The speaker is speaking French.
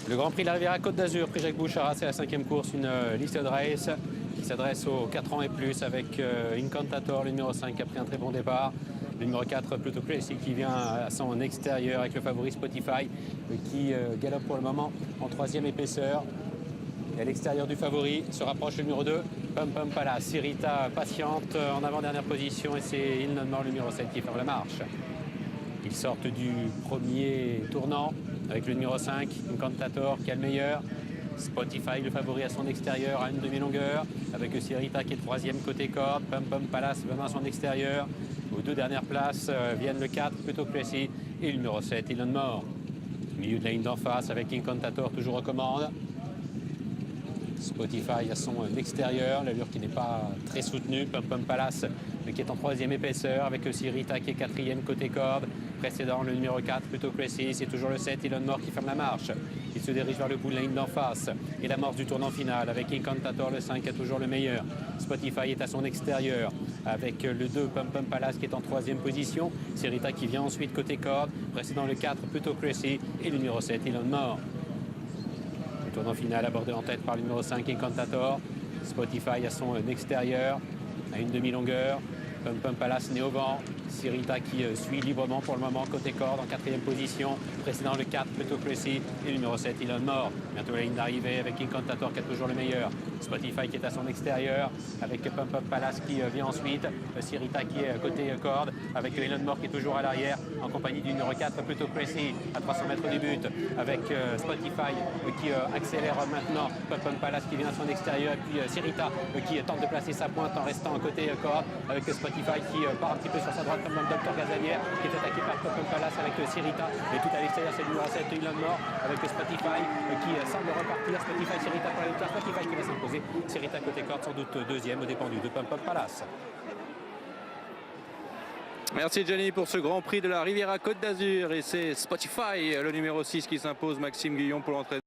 Le Grand Prix de la Riviera Côte d'Azur, prix Jacques Bouchard, c'est la 5e course, une liste de race qui s'adresse aux 4 ans et plus avec Incantator, le numéro 5 qui a pris un très bon départ. Le numéro 4, Pluto Classic, qui vient à son extérieur avec le favori Spotify qui galope pour le moment en 3e épaisseur. Et à l'extérieur du favori se rapproche le numéro 2, Pum Pum Palace. Sirita patiente en avant-dernière position et c'est Il Non Mort, le numéro 7 qui ferme la marche. Ils sortent du premier tournant avec le numéro 5, Incantator qui est le meilleur. Spotify, le favori à son extérieur, à une demi-longueur, avec Sirita qui est 3e côté corde. Pum Pum Palace venant à son extérieur. Aux 2 dernières places viennent le 4, Pluto Classic, et le numéro 7, Il Non Mort. Milieu de la ligne d'en face avec Incantator toujours aux commandes. Spotify à son extérieur, l'allure qui n'est pas très soutenue. Pum Pum Palace qui est en 3e épaisseur avec Sirita qui est 4e côté corde. Précédent le numéro 4, Pluto Classic, c'est toujours le 7, Il Non Mort qui ferme la marche. Il se dirige vers le bout de la ligne d'en face et l'amorce du tournant final avec Incantator, le 5 qui est toujours le meilleur. Spotify est à son extérieur avec le 2, Pum Pum Palace qui est en 3e position. Sirita qui vient ensuite côté corde. Précédent le 4, Pluto Classic et le numéro 7, Il Non Mort. Le tournant final abordé en tête par le numéro 5, Incantator. Spotify à son extérieur, à une demi-longueur. Pum Pum Palace né au vent. Sirita qui suit librement pour le moment côté corde en 4e position. Précédent le 4, Pluto Classic et le numéro 7, Il Non Mort. Bientôt la ligne d'arrivée avec Incantator qui est toujours le meilleur. Spotify qui est à son extérieur avec Pum Pum Palace qui vient ensuite. Sirita qui est côté corde avec Il Non Mort qui est toujours à l'arrière en compagnie du numéro 4, Pluto Classic à 300 mètres du but avec Spotify qui accélère maintenant. Pum Pum Palace qui vient à son extérieur et puis Sirita qui tente de placer sa pointe en restant côté corde avec Spotify qui part un petit peu sur sa droite comme dans le Docteur Gazanière qui est attaqué par Pum Pum Palace avec Sirita et tout à l'extérieur c'est le numéro 7, Il Non Mort avec Spotify qui semble repartir. Spotify, Sirita pour la victoire. Spotify qui va s'imposer. Sirita côté corde sans doute 2e au dépendu de Pum Pum Palace. Merci Johnny pour ce Grand Prix de la Riviera Côte d'Azur et c'est Spotify le numéro 6 qui s'impose. Maxime Guillon pour l'entraînement.